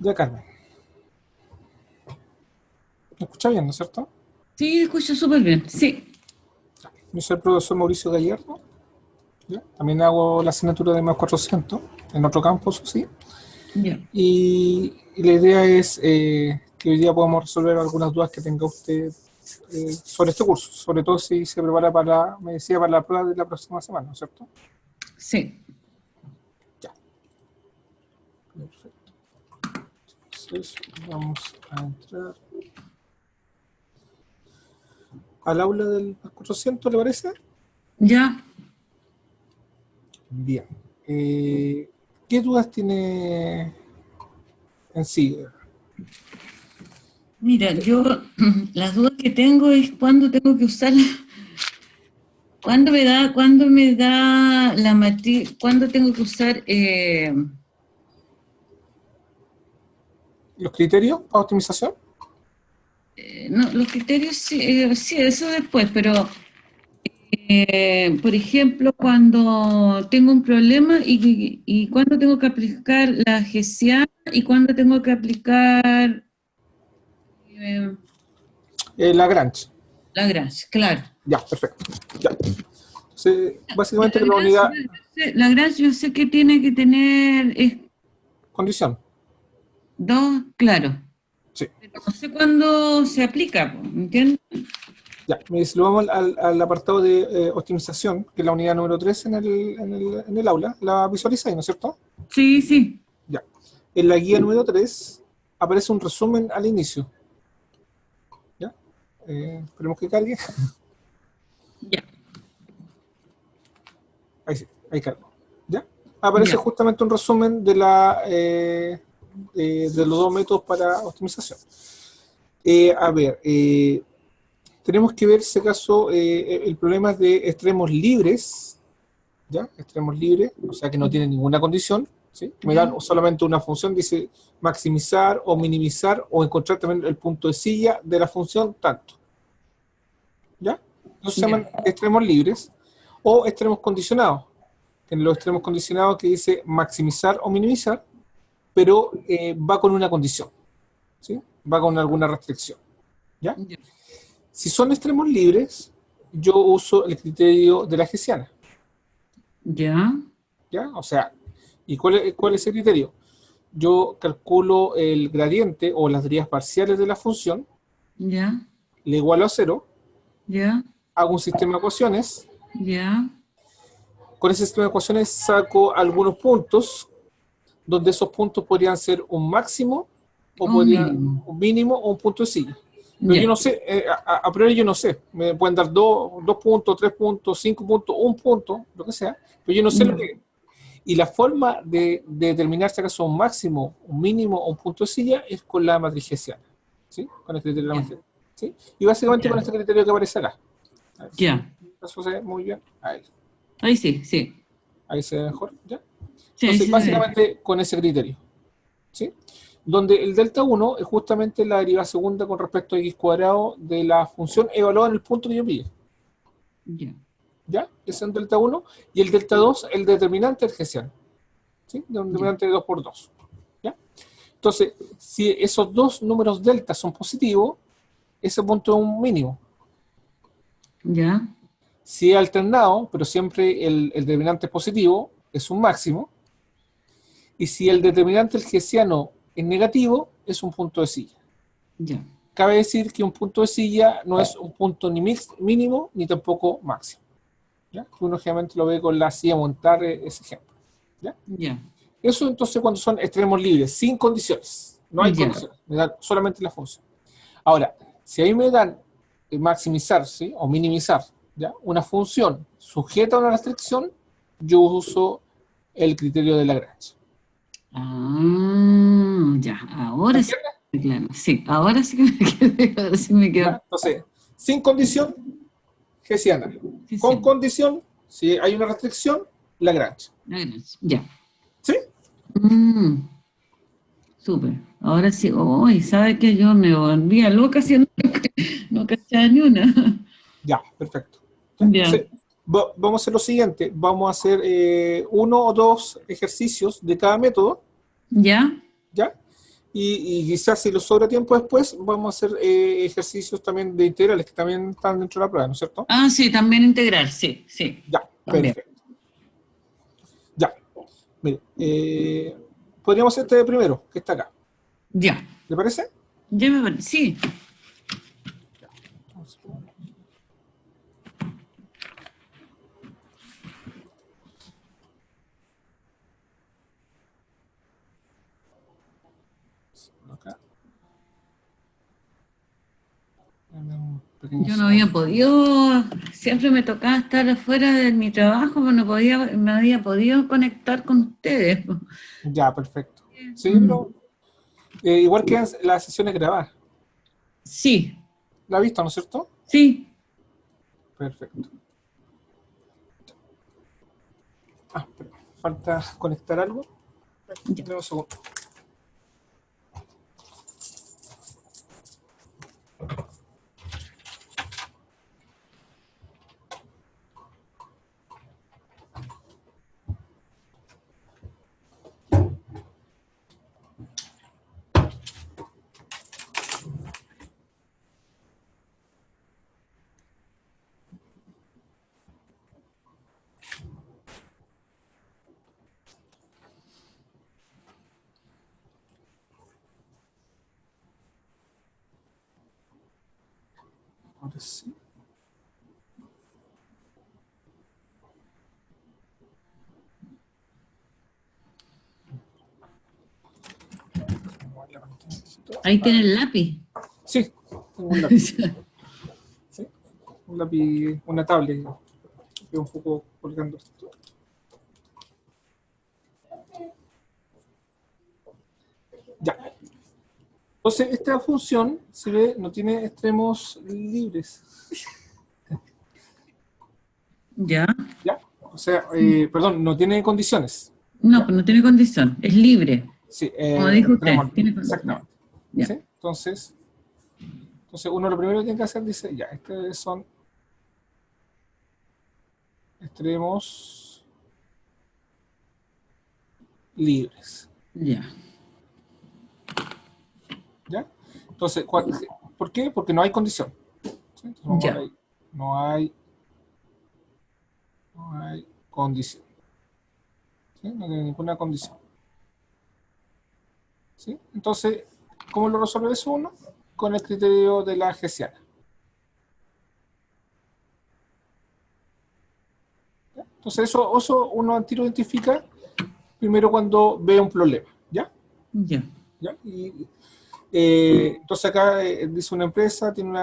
Ya, Carmen. ¿Me escucha bien, no es cierto? Sí, escucho súper bien, sí. Yo soy el profesor Mauricio Gallardo. ¿Ya? También hago la asignatura de más 400 en otro campus, sí. Ya. Y la idea es que hoy día podamos resolver algunas dudas que tenga usted sobre este curso, sobre todo si se prepara para, me decía, para la prueba de la próxima semana, ¿no es cierto? Sí. Ya, perfecto. Entonces vamos a entrar al aula del más 400, ¿le parece? Ya. Bien. ¿Qué dudas tiene en sí? Mira, yo las dudas que tengo es cuándo tengo que usarla, cuándo me da la matrícula, cuándo tengo que usar, ¿Los criterios para optimización? no, los criterios, sí, sí, eso después, pero, por ejemplo, cuando tengo un problema y cuándo tengo que aplicar la GCA y cuándo tengo que aplicar eh, Lagrange. Lagrange, claro. Ya, perfecto. Ya. Entonces, La básicamente que la Lagrange, unidad, la Lagrange yo sé que tiene que tener condición. dos, claro, Sí. pero no sé cuándo se aplica, ¿entiendes? Ya, si lo vamos al apartado de optimización, que es la unidad número 3 en el aula, la visualizáis, ¿no es cierto? Sí, sí, Ya. En la guía número 3 aparece un resumen al inicio. ¿Ya? Esperemos que cargue. ya, Ahí sí, ahí cargo. ¿Ya? Aparece ya, justamente un resumen de, la, de los dos métodos para optimización. A ver, tenemos que ver si acaso el problema es de extremos libres, ¿ya? Extremos libres, o sea que no tienen ninguna condición, ¿sí? Que me ya, dan solamente una función, dice maximizar o minimizar o encontrar también el punto de silla de la función tanto, ¿ya? Entonces se llaman ya, extremos libres o extremos condicionados. En los extremos condicionados que dice maximizar o minimizar, pero va con una condición, ¿sí? Va con alguna restricción, ¿ya? ya, Si son extremos libres, yo uso el criterio de la Hessiana, ya, ¿ya? O sea, ¿y cuál es el criterio? Yo calculo el gradiente o las derivadas parciales de la función, ya, le igualo a cero, ya, hago un sistema de ecuaciones, ya, con ese sistema de ecuaciones saco algunos puntos, donde esos puntos podrían ser un máximo, o un podría mínimo, un mínimo o un punto de silla. Pero yo ya, no sé, a priori yo no sé, me pueden dar dos puntos, 3 puntos, 5 puntos, un punto, lo que sea, pero yo no sé lo ya, que. Y la forma de determinar si acaso un máximo, un mínimo o un punto de silla es con la matriz hessiana, ¿sí? Con el criterio de la ya, matriz, ¿sí? Y básicamente con ya, este criterio que aparece acá. A ver si ya. eso se ve muy bien. Ahí sí, sí, Ahí se ve mejor, ¿ya? sí, Entonces, sí se ve. básicamente con ese criterio, ¿sí? Donde el delta 1 es justamente la derivada segunda con respecto a x cuadrado de la función evaluada en el punto que yo pide, Ya, ¿ya? Ese es el delta 1 y el delta 2 el determinante hessiano, ¿sí? De un ya, determinante de 2 por 2, ¿ya? Entonces, si esos dos números delta son positivos, ese punto es un mínimo. ya, Si es alternado, pero siempre el determinante es positivo, es un máximo. Y si el determinante del hessiano es negativo, es un punto de silla. ya, Cabe decir que un punto de silla no es un punto ni mínimo ni tampoco máximo, ¿ya? Uno generalmente lo ve con la silla montar ese ejemplo, ¿ya? ya, Eso entonces cuando son extremos libres, sin condiciones, no hay ya, condiciones, me dan solamente la función. Ahora, si ahí me dan maximizar, ¿sí? O minimizar, ¿ya? Una función sujeta a una restricción, yo uso el criterio de Lagrange. ah, ya, ¿Se ahora sí, entiende? claro, sí, ahora sí que me quedé, ahora sí me quedo. ¿Ya? Entonces, sin condición, Hessiana. Sí, Con sí, condición, si hay una restricción, Lagrange. ya. ¿Sí? Mm, súper. Ahora sí, hoy, ¿sabe que yo me volvía loca haciendo no cachaba ni una? Ya, perfecto. ¿Ya? Ya, Entonces, vamos a hacer lo siguiente. Vamos a hacer uno o dos ejercicios de cada método, ya, ¿ya? y quizás si nos sobra tiempo después, vamos a hacer ejercicios también de integrales que también están dentro de la prueba, ¿no es cierto? Ah, sí, también integral, sí, sí. Ya, También. perfecto. Ya, mire, podríamos hacer este primero, que está acá. Ya. ¿Le parece? Ya me parece. Sí. Acá. Un pequeño Yo no había segundo. podido, siempre me tocaba estar afuera de mi trabajo, pero no podía, me había podido conectar con ustedes. Ya, perfecto. Sí, Mm, pero igual que las sesiones grabadas. sí, ¿La ha visto, no es cierto? sí. Perfecto. Ah, pero falta conectar algo. Ya. Dame un segundo. Ahora sí. Ahí tiene el lápiz. Sí, tengo un lápiz. ¿Sí? Un lápiz, una tablet, que un poco colgando esto. Ya. Entonces, esta función, si ve, no tiene extremos libres. Ya. ¿Ya? O sea, perdón, no tiene condiciones. No, ¿Ya? pues no tiene condición, es libre, Sí, como dijo extremos usted. libres, Ya, exactamente. ya. ¿Sí? Entonces, uno lo primero que tiene que hacer dice, ya, estos son extremos libres. Ya. ¿Ya? Entonces, ¿por qué? Porque no hay condición. ¿Sí? Entonces, vamos a ver Ya. ahí. No hay condición. ¿Sí? No tiene ninguna condición. ¿Sí? Entonces, ¿cómo lo resuelve eso uno? Con el criterio de la hessiana. ¿Ya? Entonces, eso uno al tiro identifica primero cuando ve un problema. ¿Ya? Ya. ¿Ya? Entonces acá dice una empresa, tiene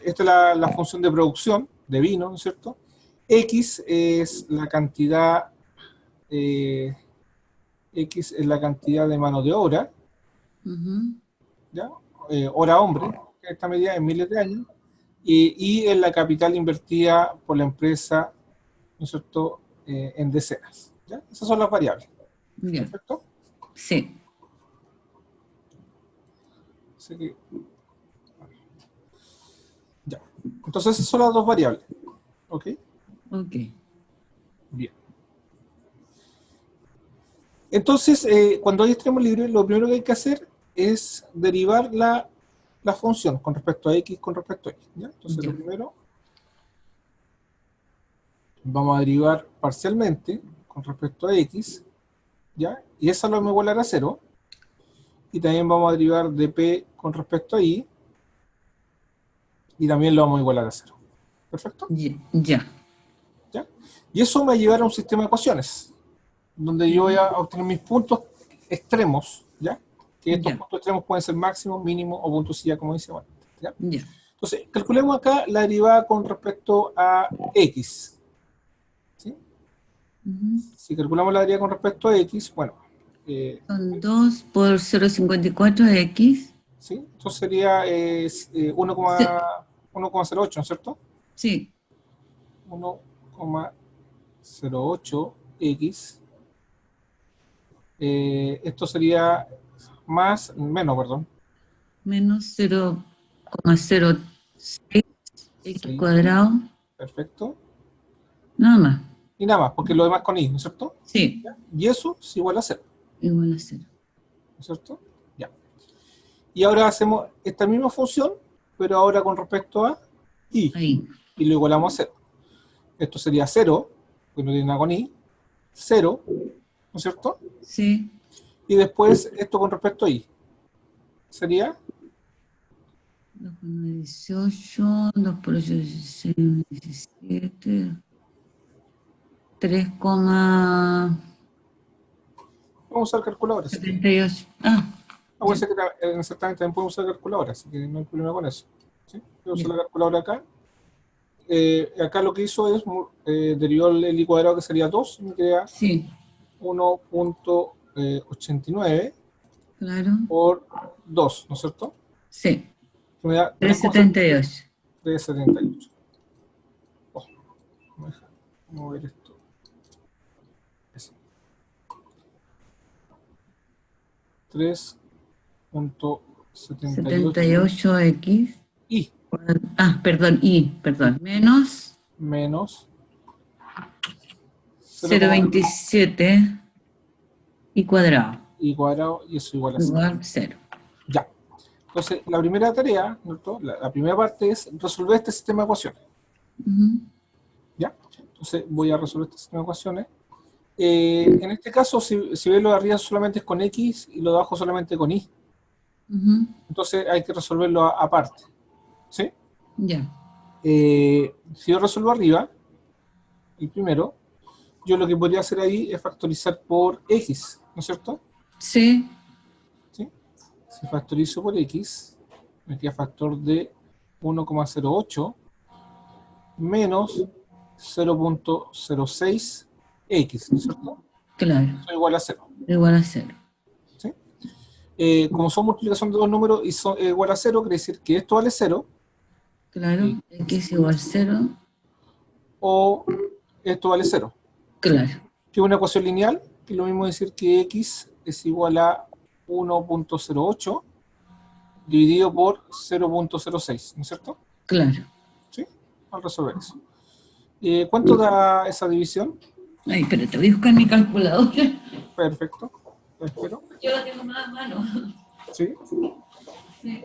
esta es la función de producción de vino, ¿no es cierto? X es la cantidad, eh, X es la cantidad de mano de obra, Ujú. ¿ya? Hora hombre, que está medida en miles de años, y es la capital invertida por la empresa, ¿no es cierto?, en decenas, ¿ya? Esas son las variables, Ya. ¿perfecto? Sí. Así que, ya. Entonces esas son las dos variables, ¿ok? Ok. Bien. Entonces, cuando hay extremos libres, lo primero que hay que hacer es derivar la función con respecto a x con respecto a y. ¿Ya? Entonces, lo Ya. primero, vamos a derivar parcialmente con respecto a x, ¿ya? Y esa lo vamos a igualar a 0. Y también vamos a derivar de p con respecto a y, y también lo vamos a igualar a 0. ¿Perfecto? Ya. Ya. ¿Ya? Y eso me va a llevar a un sistema de ecuaciones, donde yo voy Ujú. a obtener mis puntos extremos, ¿ya? Que estos Ya. puntos extremos pueden ser máximos, mínimos o puntos silla, como dice, bueno, ¿ya? Ya. Entonces, calculemos acá la derivada con respecto a x, ¿sí? Ujú. Si calculamos la derivada con respecto a x, bueno, Son 2 por 0,54x. ¿sí? Entonces sería Sí. 1,08, ¿no es cierto? Sí. 1,08x. Esto sería menos, perdón, Menos 0,06 x 6, cuadrado. perfecto. Nada más. Y nada más, porque lo demás con y, ¿no es cierto? Sí. ¿Ya? Y eso es igual a 0, Igual a 0. ¿no es cierto? Y ahora hacemos esta misma función, pero ahora con respecto a i, Ahí. y lo igualamos a 0. Esto sería 0, que no tiene nada con i, 0, ¿no es cierto? Sí. Y después esto con respecto a i. Sería 2,18, 2 por 8, 16, 17, 3,78. Vamos a usar calculadora. ¿Sí? Ah, Puede ser que exactamente también podemos usar calculadora, así que no hay problema con eso. ¿Sí? Voy a usar la calculadora acá. Acá lo que hizo es derivó el i cuadrado, que sería 2, y me queda sí, 1.89 claro. por 2, ¿no es cierto? Sí, Que me da 3,78. 3,78. Oh, me deja mover esto. Eso. 3.78 78x. i Perdón, menos menos 0,27 y cuadrado, i cuadrado, y eso igual a 0. igual 0. Ya. Entonces, la primera tarea, ¿no? La primera parte es resolver este sistema de ecuaciones. ¿Ya? Entonces, voy a resolver este sistema de ecuaciones. En este caso, si ves lo de arriba solamente es con x y lo de abajo solamente con y. Entonces, hay que resolverlo aparte. ¿Sí? Ya. Si yo resuelvo arriba, el primero, yo lo que podría hacer ahí es factorizar por x, ¿no es cierto? Sí, ¿Sí? Si factorizo por x, me queda factor de 1,08 menos 0.06x, ¿no es cierto? claro, Eso es igual a 0. igual a 0. ¿Sí? Como son multiplicación de dos números y son igual a 0, quiere decir que esto vale 0, Claro, x igual 0, o esto vale 0. claro, Que es una ecuación lineal, que es lo mismo decir que x es igual a 1.08 dividido por 0.06, ¿no es cierto? claro. ¿Sí? Al resolver eso. ¿Cuánto da esa división? Ay, espérate, voy a buscar mi calculadora. Perfecto. Lo espero. Yo la tengo más a mano. ¿Sí? Sí.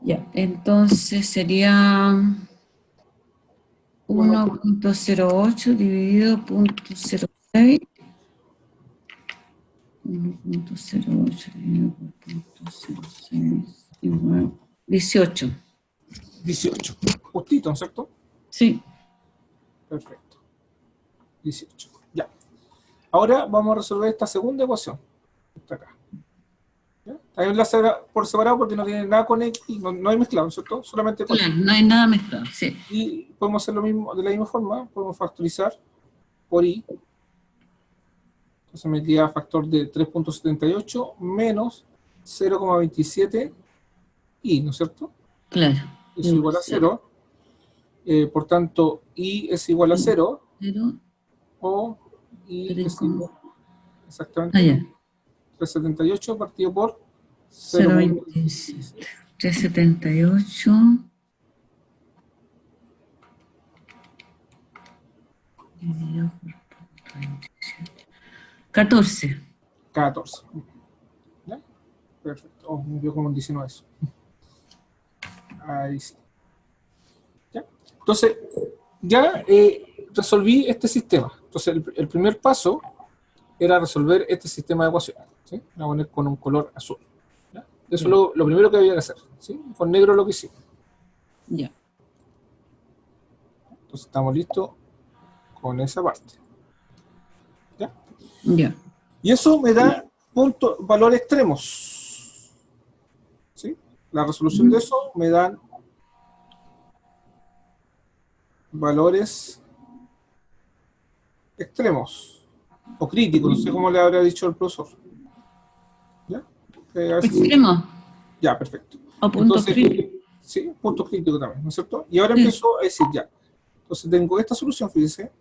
Ya, entonces sería 1,08 dividido por 0,06. 1,08 dividido por 0,06 igual 18. 18. Justito, ¿no es cierto? Sí. Perfecto. 18. Ya. Ahora vamos a resolver esta segunda ecuación. Esta acá. ¿Ya? También la por separado porque no tiene nada con x, no hay mezclado, ¿no es cierto? Solamente con Claro, x. no hay nada mezclado, sí. Y podemos hacer lo mismo de la misma forma, podemos factorizar por i. Entonces me queda factor de 3.78 menos 0,27 i, ¿no es cierto? Claro. Eso es igual a 0. Por tanto, i es igual a 0, Pero, o i es igual ah, exactamente ya. 378 partido por 0,27. 378 dividido por 27. 14. 0.14. ¿Ya? Perfecto. Oh, me dio como en 19 eso. Ahí sí. ¿Ya? Entonces, ya resolví este sistema. Entonces, el primer paso era resolver este sistema de ecuaciones. ¿Sí? Voy a poner con un color azul. ¿Ya? Eso es lo primero que había que hacer. ¿Sí? Con negro lo que hicimos. Ya. Entonces, estamos listos con esa parte. ¿Ya? Ya. Y eso me da valores extremos. ¿Sí? La resolución de eso me dan valores extremos o críticos, no sé cómo le habrá dicho el profesor. ¿Ya? A veces Extremo ya, perfecto. o punto Entonces, crítico. sí, punto crítico también, ¿no es cierto? Y ahora empiezo a decir ya. Entonces tengo esta solución, fíjense.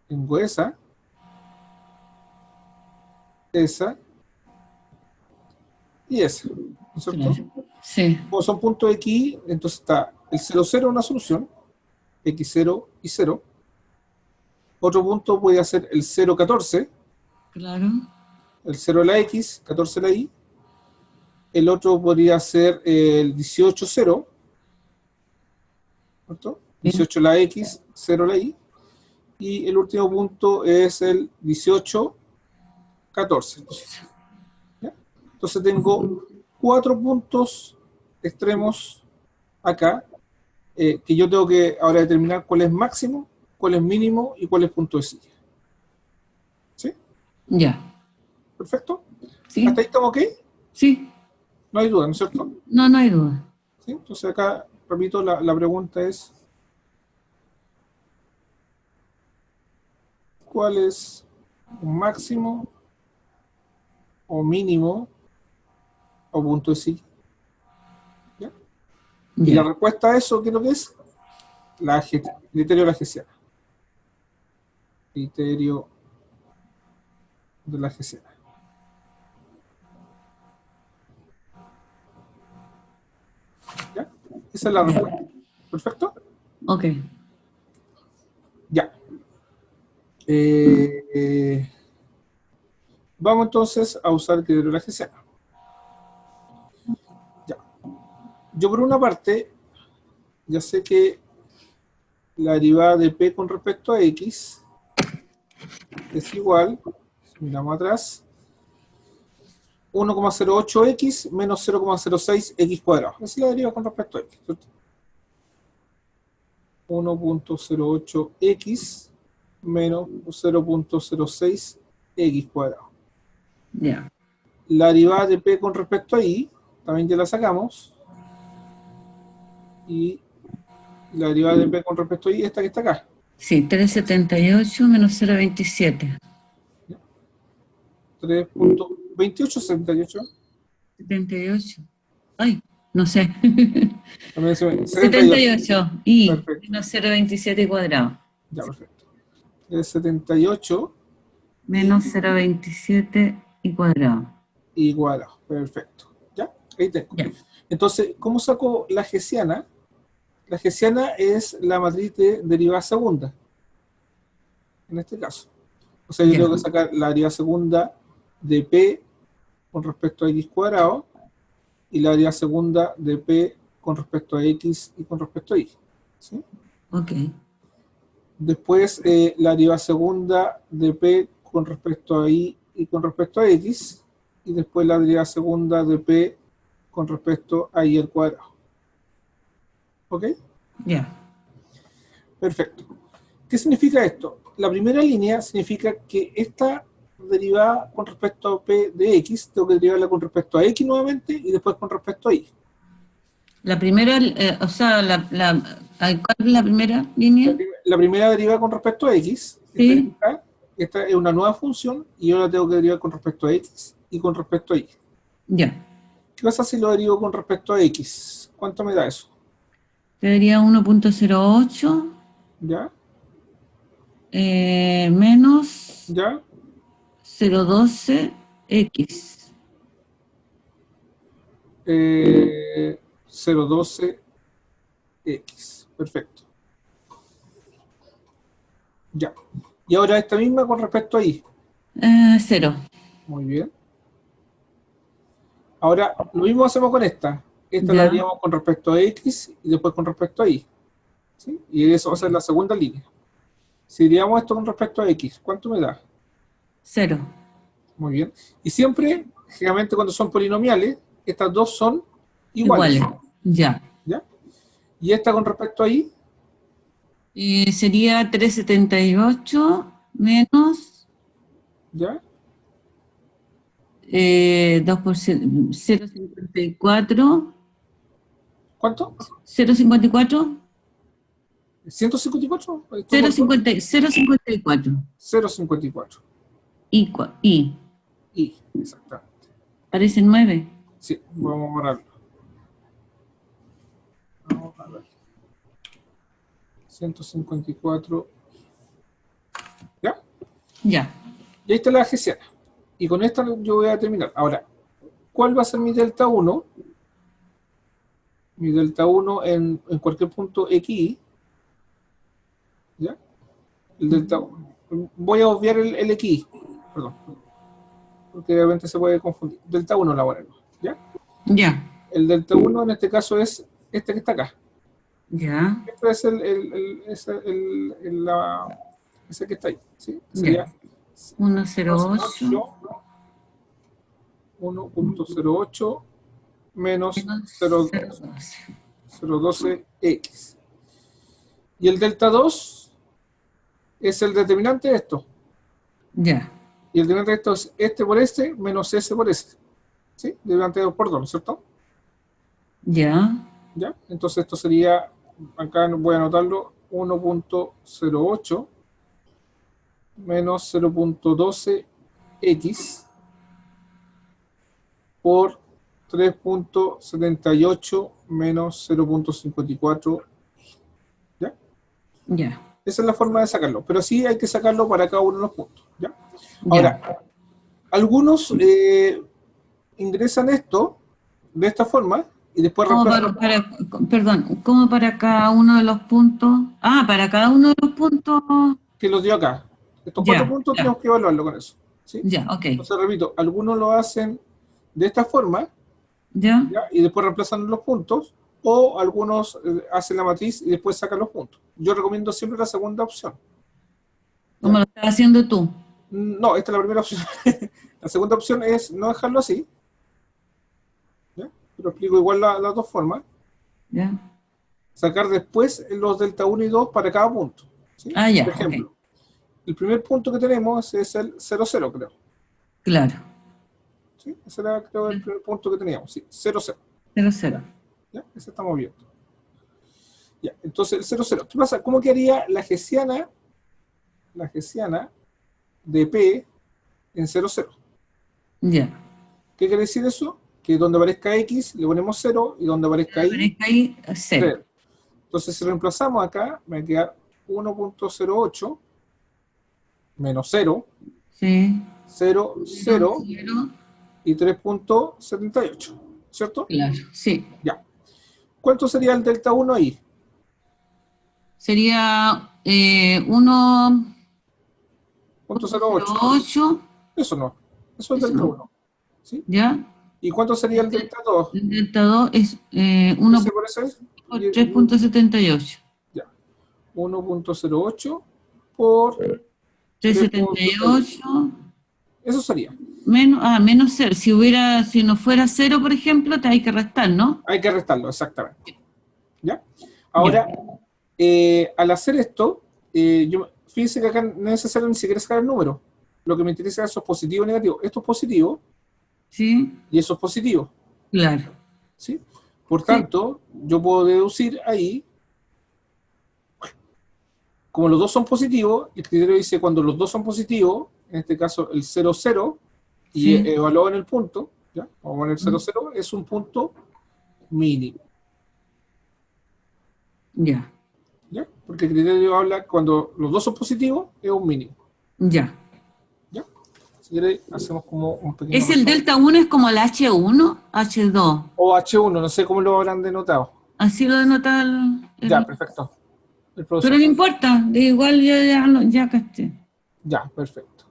Tengo esa y esa, ¿no es cierto? Claro. Sí. Como son puntos X, entonces está el 0, 0 una solución, X0 y 0. Otro punto podría ser el 0,14, Claro. el 0 la X, 14 la Y. El otro podría ser el 18,0, ¿cierto? 18 la X, 0 la Y. Y el último punto es el 18,14. ¿Ya? Entonces tengo 4 puntos extremos acá, que yo tengo que ahora determinar cuál es máximo, cuál es mínimo y cuál es punto de silla. ¿Sí? Ya. ¿Perfecto? ¿Sí? ¿Hasta ahí estamos ok? Sí. No hay duda, ¿no es cierto? No, no hay duda. ¿Sí? Entonces acá, repito, la pregunta es, ¿cuál es un máximo o mínimo o punto de silla? ¿Ya? Y la Ya. respuesta a eso, ¿qué es lo que es? Criterio de la Hessiana. Criterio de la Hessiana. ¿Ya? Esa es la respuesta. ¿Perfecto? Ok. Ya. Vamos entonces a usar el criterio de la Hessiana. Ya. Yo por una parte, ya sé que la derivada de P con respecto a X es igual, si miramos atrás, 1,08x menos 0,06x cuadrado. Esa es la derivada con respecto a X, ¿cierto? 1,08x menos 0,06x cuadrado. Ya. La derivada de P con respecto a Y, también ya la sacamos. Y la derivada de P con respecto a Y, esta que está acá. Sí, 378 menos 0,27. 3,2878. 78. Ay, no sé. También se 78. 78 y Perfecto. menos 0,27 cuadrado. Ya, perfecto. 378 Menos 0,27 y cuadrado. y cuadrado. Perfecto. ¿Ya? Ahí tengo. Ya. Entonces, ¿cómo saco la hessiana? La hessiana es la matriz de derivada segunda, en este caso. O sea, yo Ya. tengo que sacar la derivada segunda de P con respecto a X cuadrado y la derivada segunda de P con respecto a X y con respecto a Y. ¿Sí? Ok. Después, la derivada segunda de P con respecto a Y y con respecto a X. Y después la derivada segunda de P con respecto a Y al cuadrado. ¿Ok? Ya. Perfecto. ¿Qué significa esto? La primera línea significa que esta derivada con respecto a P de X, tengo que derivarla con respecto a X nuevamente y después con respecto a Y. La primera, o sea, ¿cuál es la primera línea? La primera derivada con respecto a X, Sí. esta es una nueva función y yo la tengo que derivar con respecto a X y con respecto a Y. Ya. ¿Qué pasa si lo derivo con respecto a X? ¿Cuánto me da eso? Sería 1,08 ¿Ya? menos ¿Ya? 0,12x. 0,12x. Perfecto. Ya. Y ahora esta misma con respecto a Y. 0. Muy bien. Ahora, lo mismo hacemos con esta. Esta la Ya. haríamos con respecto a X y después con respecto a Y. ¿Sí? Y eso va a ser la segunda línea. Si diríamos esto con respecto a X, ¿cuánto me da? 0. Muy bien. Y siempre, generalmente cuando son polinomiales, estas dos son iguales. Iguales. Ya. ¿Ya? Y esta con respecto a Y, Sería 378 menos ¿ya? 2%, 0,54. ¿Cuánto? 0,54. 154. ¿Estoy por 0,54. 0,54. Y. Y, exactamente. Parece 9. Sí, vamos a borrarlo. Vamos a ver. 154. ¿Ya? Ya. Y ahí está la hessiana. Y con esta yo voy a terminar. Ahora, ¿cuál va a ser mi delta 1? Mi delta 1 en cualquier punto X, ¿ya? El delta 1. voy a obviar el X, perdón, porque obviamente se puede confundir. Delta 1 la voy a poner, ¿ya? Ya, El delta 1 en este caso es este que está acá. ya, Este es ese que está ahí, ¿sí? Sería ya. 108 1.08 menos menos 0,12. 0.12x. Y el delta 2 es el determinante de esto. Ya, Y el determinante de esto es este por este menos ese por ese. ¿Sí? Determinante de 2 por 2, ¿no es cierto? ya, ¿Ya? Entonces esto sería, acá voy a anotarlo, 1.08 menos 0.12x por 3.78 menos 0.54. ¿Ya? ya, Esa es la forma de sacarlo, pero sí hay que sacarlo para cada uno de los puntos. ¿Ya? ya. Ahora, algunos ingresan esto de esta forma y después ¿Cómo reemplazan perdón, ¿cómo para cada uno de los puntos? Ah, para cada uno de los puntos. que los dio acá. Estos cuatro Ya, puntos ya, tenemos que evaluarlo con eso. ¿Sí? ya, ok. Entonces, repito, algunos lo hacen de esta forma, Ya, ¿ya? Y después reemplazan los puntos, o algunos hacen la matriz y después sacan los puntos. Yo recomiendo siempre la segunda opción. ¿cómo ¿Ya? lo estás haciendo tú? No, esta es la primera opción. La segunda opción es no dejarlo así, ¿ya? Pero explico igual las dos formas. Ya. Sacar después los delta 1 y 2 para cada punto. ¿Sí? Ah, Por ya, ok. ejemplo, el primer punto que tenemos es el 0,0, creo. Claro. ¿Sí? Ese era, creo, el primer punto que teníamos. Sí, 0,0. 0,0. ¿Ya? Ese estamos viendo. Ya, entonces el 0,0. ¿Qué pasa? ¿Cómo quedaría la gesiana de P en 0,0? Ya. ¿Qué quiere decir eso? Que donde aparezca X le ponemos 0 y donde aparezca Y, Aparezca ahí 0. 0. Entonces si reemplazamos acá, me va a quedar 1.08 menos 0, Sí. 0, 0, 0 0. y 3.78, ¿cierto? Claro. Sí. Ya. ¿Cuánto sería el delta 1 ahí? Sería 1. Punto 0,8. 1,08. Eso no. Eso es Eso delta no. 1. ¿Sí? ¿Ya? ¿Y cuánto sería el delta 2? El delta 2 es Ese por ese es. 1,3.78. Ya. 1.08 por 3.78. 3,78 Eso sería. menos 0. Si no fuera 0, por ejemplo, te hay que restar, ¿no? Hay que restarlo, exactamente. ¿Ya? Ya. Ahora, al hacer esto, fíjense que acá no es necesario ni siquiera sacar el número. Lo que me interesa es eso es positivo o negativo. Esto es positivo Sí, y eso es positivo. claro. ¿Sí? Por Sí, tanto, yo puedo deducir ahí, como los dos son positivos, el criterio dice cuando los dos son positivos, en este caso el 0,0, y sí. evaluado en el punto, ¿ya? Vamos a poner 0,0, es un punto mínimo. Ya, ¿Ya? Porque el criterio habla cuando los dos son positivos, es un mínimo. ya. ¿Ya? Si queréis, hacemos como un pequeño ¿Es el resumen. delta 1 es como el H1, H2? O H1, no sé cómo lo habrán denotado. Así lo denota Ya, perfecto. El pero profesor. no importa, de igual ya caché. Ya, perfecto.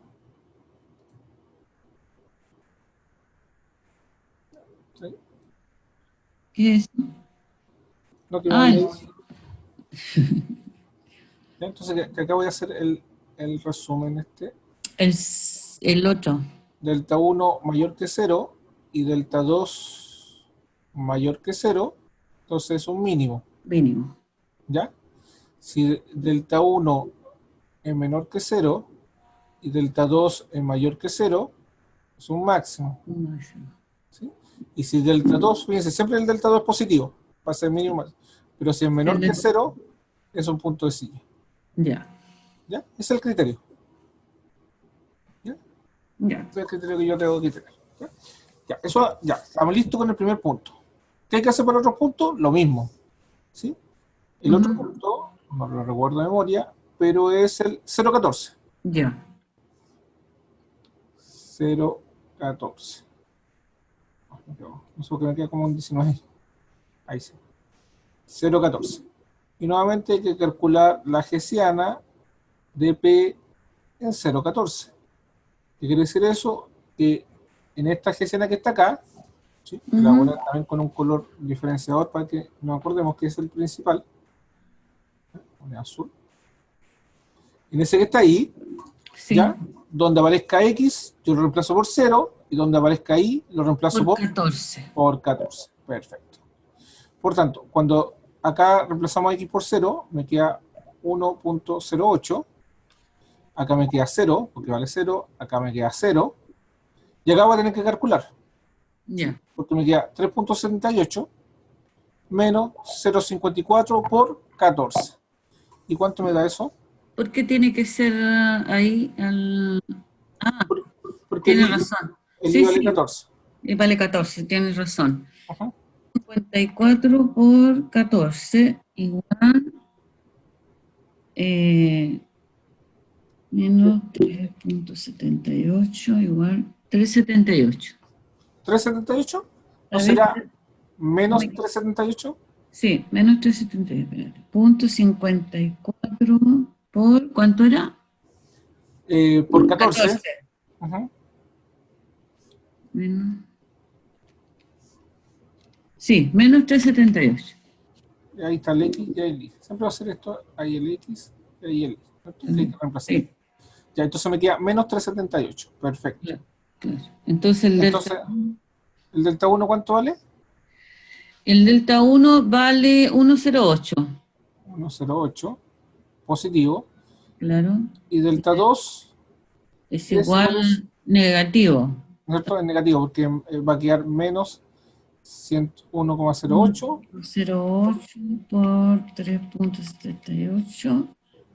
¿Sí? ¿Qué es? No te Ah, imagináis. Ya, entonces, que acá voy a hacer el resumen este. el, el otro. Delta 1 mayor que 0 y delta 2 mayor que 0, entonces es un mínimo. Mínimo. ¿Ya? Si delta 1 es menor que 0 y delta 2 es mayor que 0, es un máximo. ¿Sí? Y si delta 2, fíjense, siempre el delta 2 es positivo, va a ser mínimo más. Pero si es menor que 0, es un punto de silla. Ya, ¿Ya? Ese es el criterio. ¿Ya? ya. Ese es el criterio que yo tengo que tener. ¿Ya? Ya, eso, ya, estamos listos con el primer punto. ¿Qué hay que hacer para otro punto? Lo mismo. ¿Sí? El otro Ujú. punto, no lo recuerdo de memoria, pero es el 0,14. Ya, 0,14. No sé por qué me queda como un 19. Ahí sí. 0,14. Y nuevamente hay que calcular la hessiana de P en 0,14. ¿Qué quiere decir eso? Que en esta gesiana que está acá, ¿sí? La voy a poner también con un color diferenciador para que nos acordemos que es el principal. Pone azul. En ese que está ahí, Sí. ¿ya? Donde aparezca X, yo lo reemplazo por 0, y donde aparezca Y, lo reemplazo Por 14. por 14. Perfecto. Por tanto, cuando acá reemplazamos X por 0, me queda 1.08, acá me queda 0, porque vale 0, acá me queda 0, y acá voy a tener que calcular, Ya. porque me queda 3.78 menos 0.54 por 14. ¿Y cuánto me da eso? ¿Por qué tiene que ser ahí? Ah, Porque tienes razón. el I Sí, vale sí, 14. vale 14, tienes razón. Ajá. 54 por 14 igual menos 3.78 igual 3.78. 3.78, ¿no A ver, será menos 3.78? sí, menos 3.78, espérate. Punto 54 por, ¿cuánto era? Por 14. 14. Ajá. Menos, sí, menos 3.78. Y ahí está el X y ahí el Y. Siempre va a ser esto, ahí el X y ahí el Y. ¿Cierto? Que hay que reemplazar. Sí, Ya, entonces me queda menos 3.78. Perfecto. claro, claro. Entonces Entonces, ¿el delta 1 cuánto vale? el delta 1 vale 1.08. 1.08, positivo. Claro. Y delta 2 Es es igual igual a, negativo. ¿no es cierto? Es negativo, porque va a quedar menos 1,08. 0,8 por 3.78.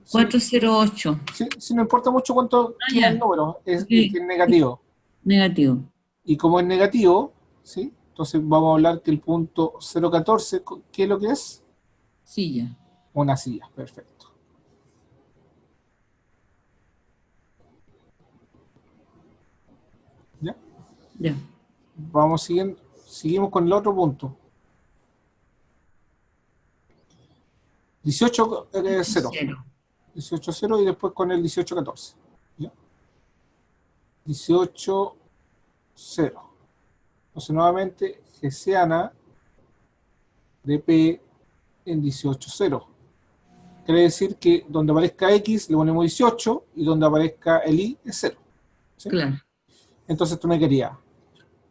Sí, 408. sí, sí, no importa mucho cuánto Ah, queda el ya. número, es Ok. que es negativo. Negativo. Y como es negativo, ¿sí? Entonces vamos a hablar que el punto 0,14, ¿qué es lo que es? Sí, ya. Una silla, perfecto. ¿Ya? Ya. Vamos siguiendo, seguimos con el otro punto. 18, 0. Cero. 18, 0 y después con el 18, 14. ¿Ya? 18, 0. Entonces nuevamente Hessiana de P en 18, 0. Quiere decir que donde aparezca X le ponemos 18 y donde aparezca el Y es 0. ¿Sí? Claro. Entonces tú me querías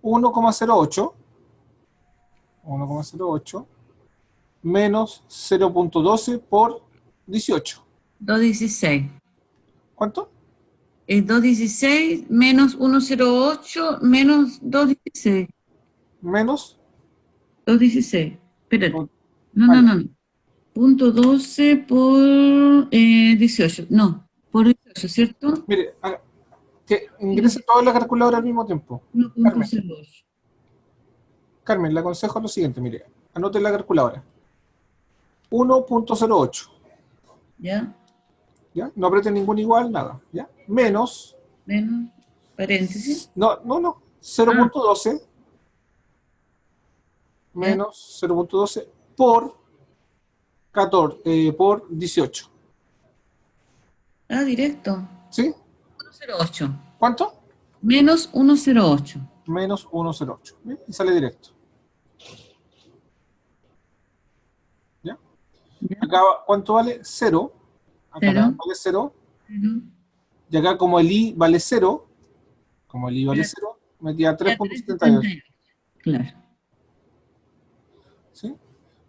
1,08 menos 0.12 por 18. 216. ¿Cuánto? Es 216 menos 108 menos 216. Menos. 216. Espérate. No, Ah, no, ya. no, no. Punto 12 por 18. No, por 18, ¿cierto? Mire, que ingrese todo en la calculadora al mismo tiempo. Carmen, 1.08. Carmen, le aconsejo lo siguiente, mire, anote en la calculadora. 1.08, ¿Ya? ¿ya? No apriete ningún igual, nada, ¿ya? Menos, Menos paréntesis. no, Ah, 0.12 ya. menos 0.12 por 14, por 18. Ah, directo. ¿Sí? 108. ¿Cuánto? Menos 108. Menos 1.08. ¿Bien? Y sale directo. ¿Ya? ¿Ya? Acá, ¿cuánto vale? 0. Acá también 0. vale 0. Y acá como el I vale 0, me queda 3.78. 3.78. Claro. ¿Sí?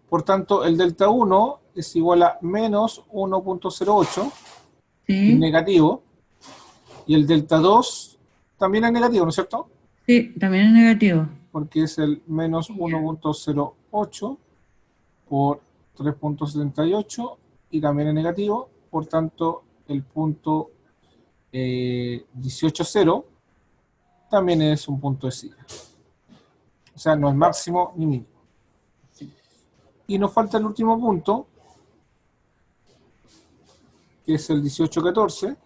Por tanto, el delta 1 es igual a menos 1.08, que es Sí. negativo, y el delta 2 también es negativo, ¿no es cierto? Sí, también es negativo. Porque es el menos Ya. 1.08 por 3.78 y también es negativo, por tanto el punto 18,0 también es un punto de silla. O sea, no es máximo ni mínimo. Sí. Y nos falta el último punto, que es el 18,14.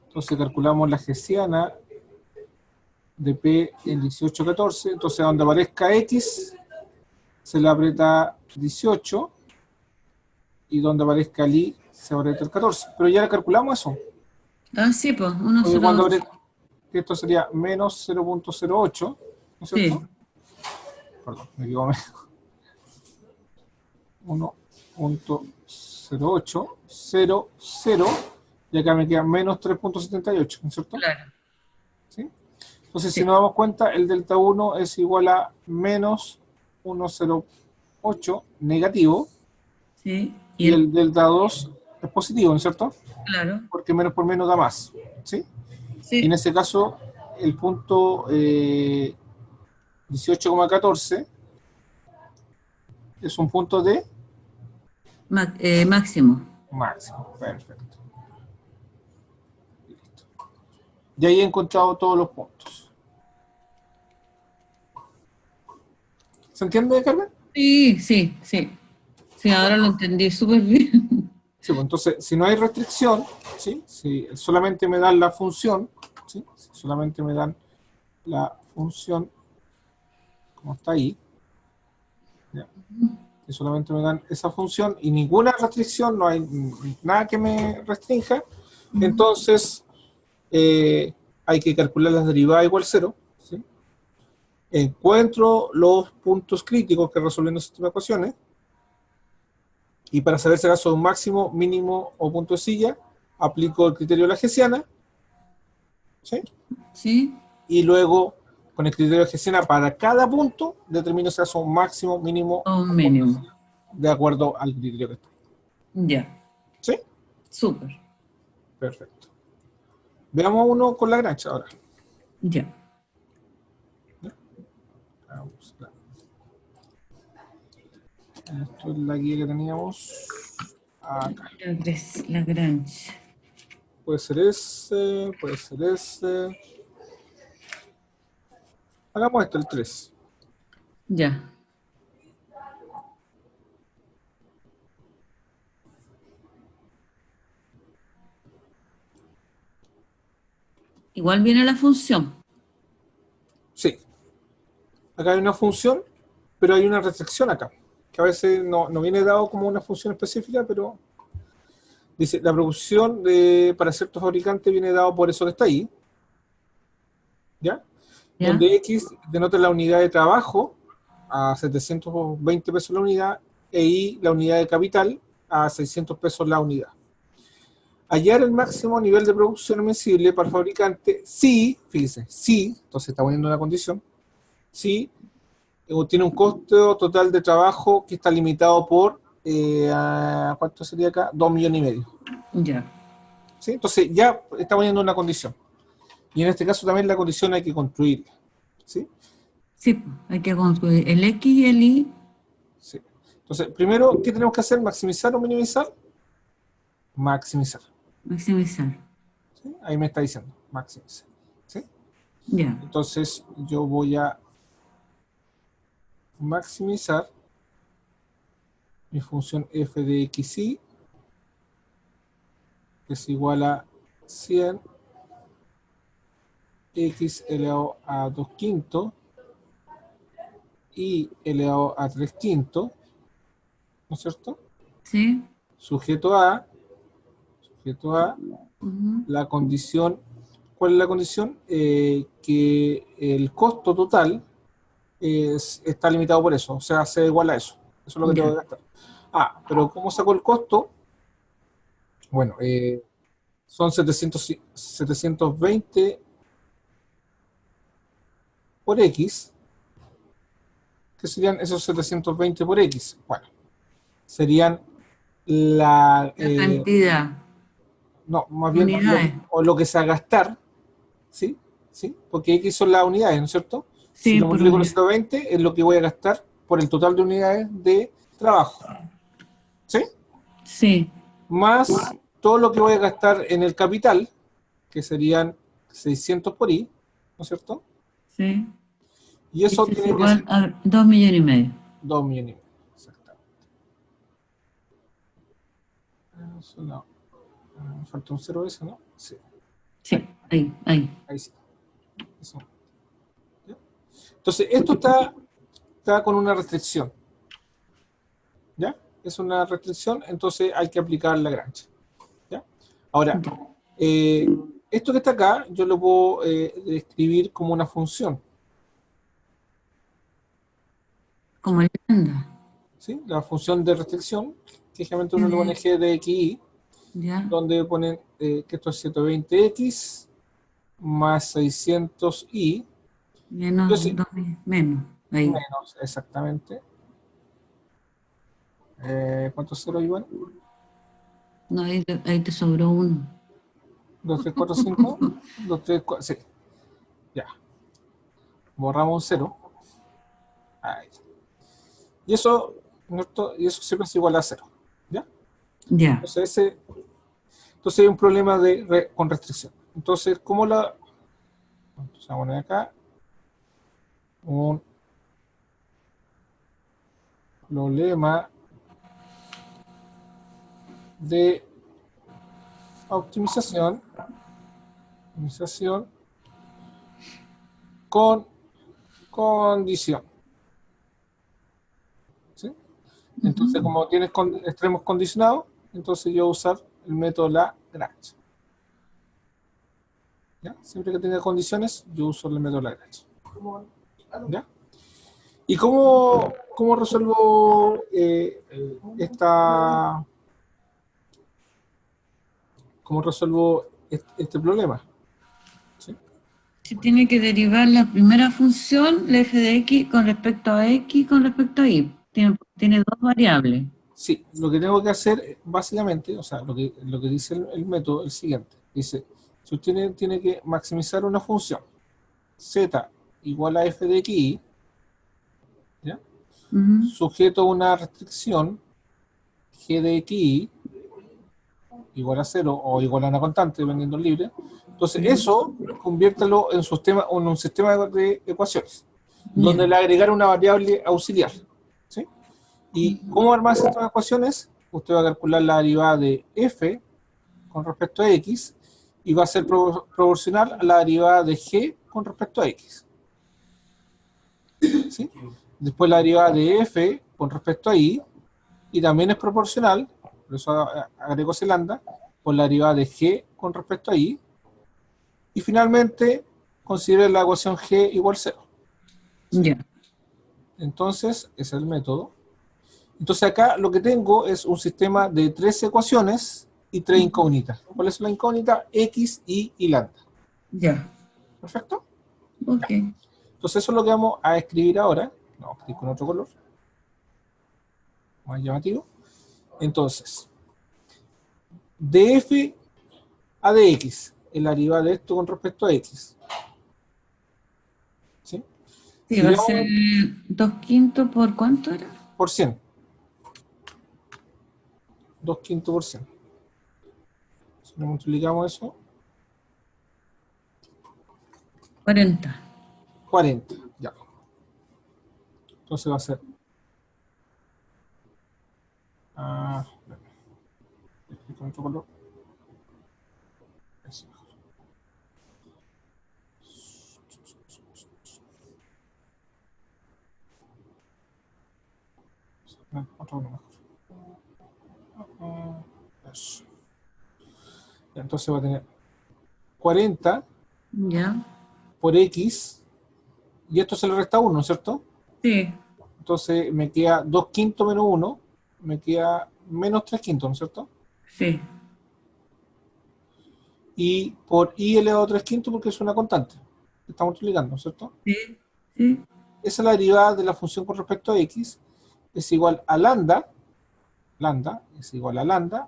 Entonces calculamos la hessiana de P en 18,14. Entonces donde aparezca X se le aprieta 18 y donde aparezca el Y se abre el 14. Pero ya calculamos eso. Ah, sí, pues, Porque cuando 1,02. abre, esto sería menos 0.08, ¿no es cierto? Sí, Perdón, me equivoqué. 1.0800, y acá me queda menos 3.78, ¿no es cierto? claro. ¿Sí? Entonces, si Sí, nos damos cuenta, el delta 1 es igual a menos 1,08 negativo, sí. Y y el, el delta 2 es positivo, ¿no es cierto? claro. Porque menos por menos da más, ¿sí? Y en Sí. ese caso, el punto 18,14 es un punto de Máximo. máximo. Perfecto. Y ahí he encontrado todos los puntos. ¿Se entiende, Carmen? Sí, sí, sí. Sí, ahora lo entendí súper bien. Sí, pues entonces, si no hay restricción, ¿sí? Si solamente me dan la función, ¿sí? Si solamente me dan la función, como está ahí, ¿ya? Si solamente me dan esa función y ninguna restricción, no hay nada que me restrinja, entonces hay que calcular las derivadas igual cero, ¿sí? Encuentro los puntos críticos que resolviendo el sistema de ecuaciones, y para saber si acaso un máximo, mínimo o punto de silla, aplico el criterio de la Hessiana, ¿sí? Sí, Y luego, con el criterio de Hessiana, para cada punto, determino si acaso un máximo, mínimo o un o punto de mínimo. silla, de acuerdo al criterio que está. Ya, ¿Sí? súper. Perfecto. Veamos uno con Lagrange ahora. Ya. Vamos, esto es la guía que teníamos acá. Lagrange. Puede ser ese, puede ser ese. Hagamos esto, el 3. Ya. Igual viene la función. Sí, acá hay una función, pero hay una restricción acá, que a veces no viene dado como una función específica, pero dice, la producción para ciertos fabricantes viene dado por eso que está ahí, ¿ya? ¿Ya? Donde X denota la unidad de trabajo a 720 pesos la unidad, e Y la unidad de capital a 600 pesos la unidad. Hallar el máximo nivel de producción admisible para el fabricante si, fíjese, si, entonces está poniendo una condición, si tiene un costo total de trabajo que está limitado por, ¿cuánto sería acá? 2,5 millones. Ya. ¿Sí? Entonces ya está poniendo una condición. Y en este caso también la condición hay que construirla. ¿Sí? Sí, pues, hay que construir el X y el Y. Sí. Entonces, primero, ¿qué tenemos que hacer? ¿Maximizar o minimizar? Maximizar. Maximizar. ¿Sí? Ahí me está diciendo, maximizar. ¿Sí? Ya. Entonces, yo voy a maximizar mi función f de xy, que es igual a 100 x elevado a 2 quintos y elevado a 3 quintos, ¿no es cierto? ¿Sí? Sujeto a, Ujú. la condición, ¿cuál es la condición? Que el costo total está limitado por eso, o sea, sea igual a eso. Eso es lo que tengo Ya. que gastar. Ah, pero ¿cómo saco el costo? Bueno, son 720 por X. ¿Qué serían esos 720 por X? Bueno, serían la, La cantidad no, más de bien unidades. o lo que se va a gastar, ¿sí? ¿Sí? Porque X son las unidades, ¿no es cierto? Si Sí, lo por multiplico por unidad. 120 es lo que voy a gastar por el total de unidades de trabajo, ¿sí? Sí, Más todo lo que voy a gastar en el capital, que serían 600 por I, ¿no es cierto? sí. Y eso Eso es tiene que ser igual a 2,5 millones. 2,5 millones. Exactamente. Eso no. Falta un cero ese, ¿no? Sí. Ahí, Sí, ahí. ahí sí. Eso. ¿Ya? Entonces, esto está con una restricción. ¿Ya? Es una restricción, entonces hay que aplicar la Lagrange. Ahora, esto que está acá, yo lo puedo describir como una función. Como lambda. ¿Sí? La función de restricción, que generalmente uno le pone g de x, y, Ya. donde ponen que esto es 120x más 600y Menos yo sí, 2.000, menos. Ahí. menos exactamente. ¿Cuántos ceros, Iván? No, ahí te sobró uno. 2, 3, 4, 5. 2, 3, 4, sí. Ya. Borramos un cero. Ahí. Y eso, y eso siempre es igual a cero. ¿Ya? Ya. Entonces, hay un problema con restricción. Entonces, ¿cómo la...? Entonces, vamos a poner acá un problema de optimización con condición. ¿Sí? Entonces, como tienes extremos condicionados, entonces yo voy a usar el método Lagrange. ¿Ya? Siempre que tenga condiciones, yo uso el método Lagrange. ¿Ya? ¿Y cómo resuelvo este problema? ¿Sí? Se tiene que derivar la primera función, la f de x, con respecto a x, con respecto a y. Tiene dos variables. Sí, lo que tengo que hacer básicamente, o sea, lo que dice el método es el siguiente. Dice, si usted tiene que maximizar una función z igual a f de x, ¿ya? Sujeto a una restricción g de x igual a 0 o igual a una constante, dependiendo del libre. Entonces, eso conviértelo en un sistema de ecuaciones, donde le agregar una variable auxiliar. ¿Sí? ¿Y cómo armar estas ecuaciones? Usted va a calcular la derivada de f con respecto a x y va a ser proporcional a la derivada de g con respecto a x. ¿Sí? Después la derivada de f con respecto a y también es proporcional, por eso agrego ese lambda, por la derivada de g con respecto a y. Y finalmente, considere la ecuación g igual 0. ¿Sí? Ya. Entonces, ese es el método. Entonces acá lo que tengo es un sistema de 3 ecuaciones y 3 incógnitas. ¿Cuál es la incógnita? X, y lambda. Ya. ¿Perfecto? Ok. Entonces eso es lo que vamos a escribir ahora. Vamos a escribir con otro color más llamativo. Entonces, df a dx, el derivada de esto con respecto a x. ¿Sí? Sí, Si va a vemos ser 2/5 por ¿cuánto era? por 100, 2/5 por 100. Si no multiplicamos eso, 40. 40. Ya. Entonces va a ser. Con otro color. Eso. Otro color mejor. Eso. Entonces va a tener 40 Ya. por x, y esto se le resta 1, ¿cierto? Sí. Entonces me queda 2/5 menos 1, me queda menos 3/5, ¿no es cierto? Sí. Y por y elevado a 3/5 porque es una constante. Estamos multiplicando, ¿cierto? Sí. Sí. Esa es la derivada de la función con respecto a x, es igual a lambda, es igual a lambda,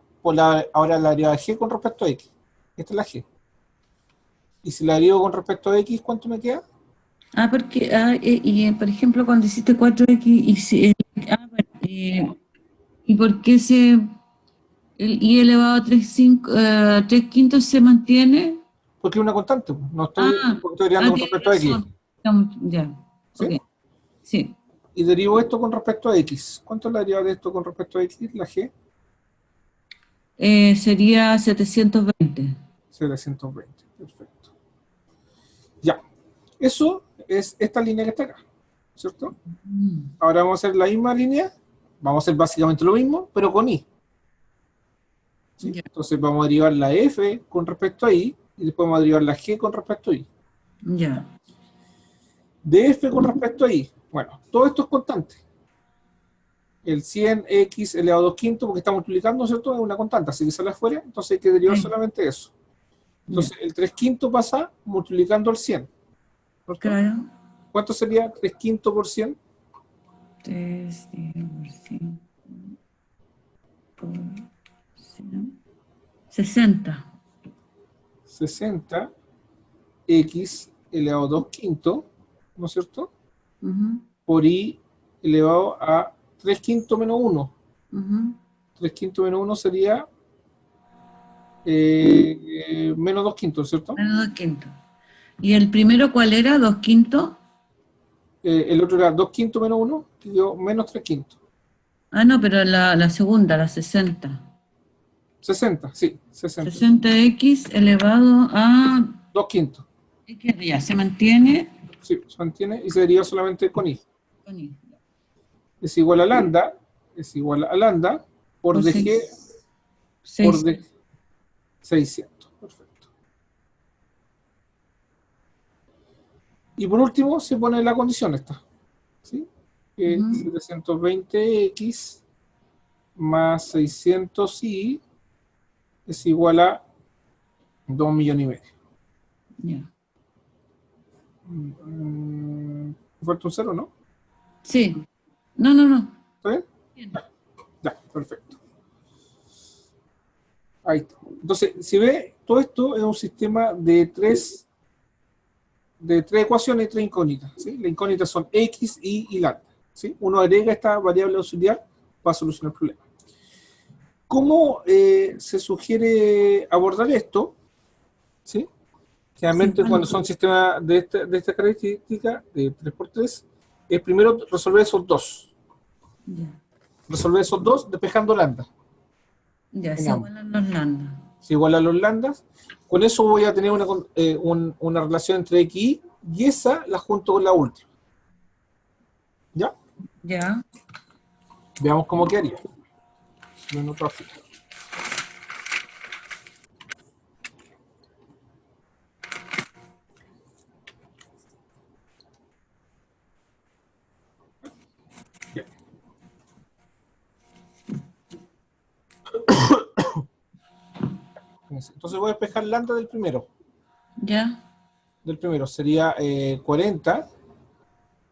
ahora la derivada de g con respecto a x. Esta es la g. Y si la derivo con respecto a x, ¿cuánto me queda? Porque, por ejemplo, cuando hiciste 4x y bueno, ¿y por qué el y elevado a 3/5 se mantiene? Porque es una constante, no Ah, estoy derivando con tienes respecto a x. razón. Ya, ¿Sí? ok, sí. Y derivo esto con respecto a x. ¿Cuánto es la derivada de esto con respecto a x? La g. Sería 720. 720. Perfecto. Ya. Eso es esta línea que está acá, ¿cierto? Ahora vamos a hacer la misma línea. Vamos a hacer básicamente lo mismo, pero con y. ¿sí? Ya. Entonces vamos a derivar la f con respecto a y después vamos a derivar la g con respecto a y. Ya. De f con respecto a y, bueno, todo esto es constante. El 100x elevado a 2 quintos, porque está multiplicando, ¿cierto? Es una constante, así que sale afuera, entonces hay que derivar Sí. solamente eso. Ya. Entonces el 3 quintos pasa multiplicando el 100, ¿cierto? Claro. ¿Cuánto sería 3 quintos por 100? 3 por 5 por 100. 60. 60x elevado a 2 quintos, ¿no es cierto? Ujú, Por y elevado a 3 quintos menos 1. ujú. 3 quintos menos 1 sería menos 2 quintos, ¿cierto? Menos 2 quintos. ¿Y el primero cuál era? ¿2 quintos? El otro era 2 quintos menos 1, que dio menos 3 quintos. Ah, no, pero la segunda, la 60. 60, sí, 60. 60x elevado a 2 quintos. x ya se mantiene. Sí, se mantiene y se deriva solamente con i. Con y. Es igual a lambda, es igual a lambda por Por dg 6. por d 600. Perfecto. Y por último se pone la condición esta, ¿sí? Que 720x más 600y es igual a 2 millones y medio. Ya. Falta un cero, ¿no? Sí. No, no, no. ¿Está bien? Bien. Ya, perfecto. Ahí está. Entonces, si ve, todo esto es un sistema de tres ecuaciones y tres incógnitas, ¿sí? Las incógnitas son x, y lambda, ¿sí? Uno agrega esta variable auxiliar para solucionar el problema. ¿Cómo se sugiere abordar esto? ¿Sí? Generalmente Sí, cuando son sistemas de esta característica, de 3x3, es primero resolver esos dos. ya. Resolver esos dos despejando lambda. Ya, En se ambos. igualan los lambda. Se iguala a los lambdas. Con eso voy a tener una relación entre x y esa la junto con la última. ¿Ya? Ya. Veamos cómo quedaría. En otra fila. Bien. Entonces voy a despejar lambda del primero. Ya. Del primero sería 40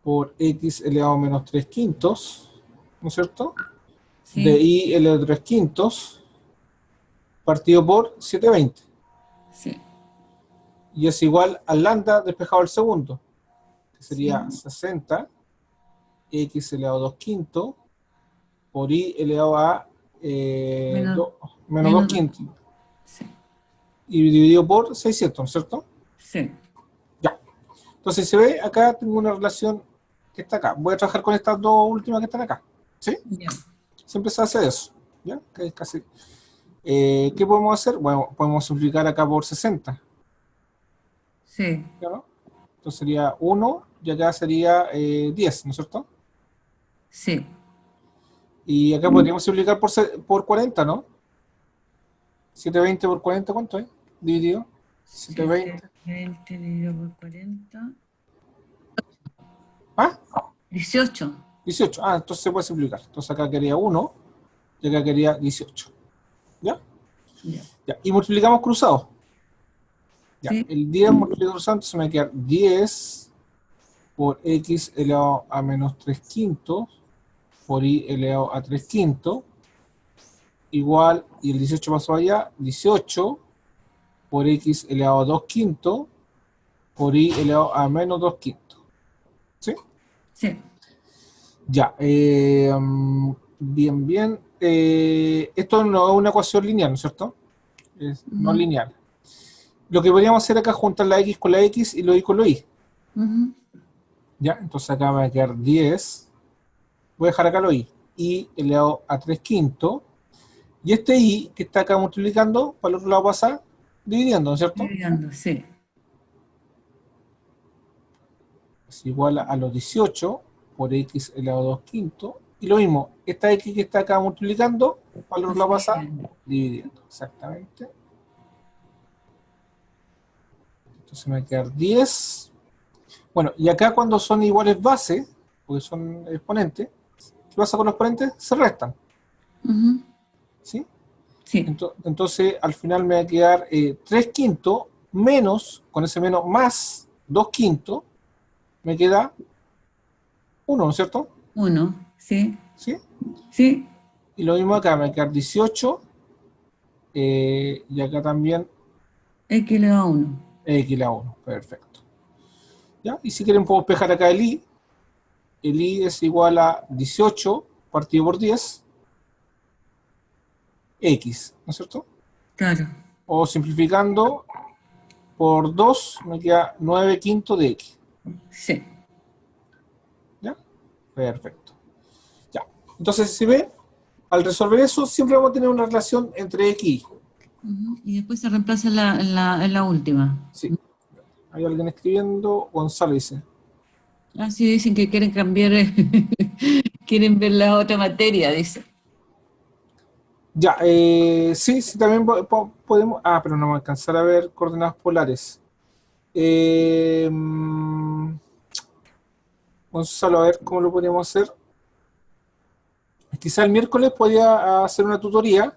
por x elevado a menos 3 quintos, ¿no es cierto? De Sí. y elevado a 3 quintos partido por 720. Sí. Y es igual al lambda despejado al segundo, que Sí. sería 60 x elevado a 2 quintos por y elevado a Menos, menos 2 menos 2. quintos. Sí. Y dividido por 600, ¿no es cierto? Sí. Ya. Entonces se ve, acá tengo una relación que está acá. Voy a trabajar con estas dos últimas que están acá. ¿Sí? Ya. Siempre se hace eso. ¿Ya? Que es casi... ¿qué podemos hacer? Bueno, podemos simplificar acá por 60. Sí. ¿Ya no? Entonces sería 1 y acá sería 10, ¿no es cierto? Sí. Y acá podríamos simplificar por 40, ¿no? 720 por 40, ¿cuánto es? Dividido. 720. 720 dividido por 40. ¿Ah? 18. 18. Ah, entonces se puede simplificar. Entonces acá quería 1 y acá quería 18. ¿Ya? Ya. Ya. Y multiplicamos cruzados. Ya. Sí. El 10 multiplicado cruzado, entonces me va a quedar 10 por x elevado a menos 3 quintos por y elevado a 3 quintos igual, y el 18 pasó allá, 18 por x elevado a 2 quintos por y elevado a menos 2 quintos. ¿Sí? Sí. Ya. Bien, bien. Esto no es una ecuación lineal, ¿no es cierto? Es no Ujú, lineal. Lo que podríamos hacer acá es juntar la x con la x y lo y con lo y. ujú. ¿Ya? Entonces acá me va a quedar 10. Voy a dejar acá lo y elevado a 3 quintos. Y este y que está acá multiplicando, para el otro lado pasa dividiendo, ¿no es cierto? Dividiendo, sí. Es igual a los 18 por x elevado a 2 quintos Y lo mismo, esta X que está acá multiplicando, valor la pasa dividiendo, exactamente. Entonces me va a quedar 10. Bueno, y acá cuando son iguales base, porque son exponentes, ¿qué pasa con los exponentes? Se restan, Ujú. ¿sí? Sí, Entonces, al final me va a quedar 3 quintos menos, con ese menos, más 2 quintos, me queda 1, ¿no es cierto? 1, sí, ¿Sí? sí, Y lo mismo acá, me va a quedar 18, y acá también X elevado a 1. x a la 1, perfecto. ¿Ya? Y si quieren puedo despejar acá el i es igual a 18 partido por 10, x, ¿no es cierto? Claro, O simplificando, por 2 me queda 9 quintos de x. sí. ¿Ya? Perfecto. Ya. Entonces, si ve, al resolver eso, siempre vamos a tener una relación entre x y y. Ujú. Y después se reemplaza en la última. Sí. Hay alguien escribiendo, Gonzalo dice. Ah, sí, dicen que quieren cambiar, quieren ver la otra materia, dice. Ya, sí, sí, también podemos. Ah, pero no me va a alcanzar a ver coordenadas polares. Gonzalo, a ver cómo lo podríamos hacer. Quizá el miércoles podía hacer una tutoría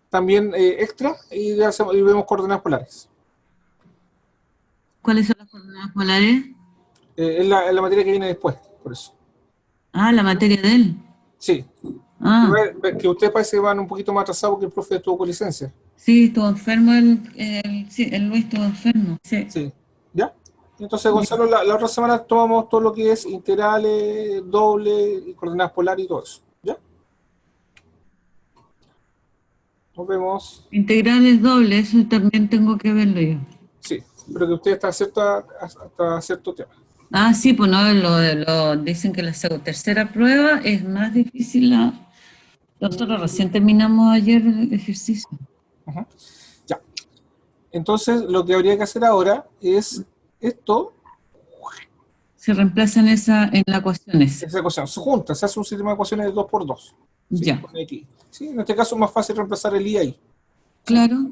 también extra y vemos coordenadas polares. ¿Cuáles son las coordenadas polares? Es la materia que viene después, por eso. Ah, la materia de él. Sí. Ah, Que ustedes parece que van un poquito más atrasados porque el profe estuvo con licencia. sí, estuvo enfermo sí, el Luis estuvo enfermo. Sí. Sí. ¿Ya? Entonces, Gonzalo, la otra semana tomamos todo lo que es integrales, doble, y coordenadas polares y todo eso. ¿Ya? Nos vemos. Integrales dobles, eso también tengo que verlo yo. Sí. Pero que usted está hasta cierto tema. Ah, sí, pues no, dicen que la tercera prueba es más difícil. Nosotros recién terminamos ayer el ejercicio. Ujú. Ya. Entonces, lo que habría que hacer ahora es esto, Se reemplazan en la ecuación esa. esa ecuación. Se junta, se hace un sistema de ecuaciones de 2 por 2. ¿Sí? Ya, Con X. ¿Sí? En este caso es más fácil reemplazar el i ahí. ¿Sí? claro.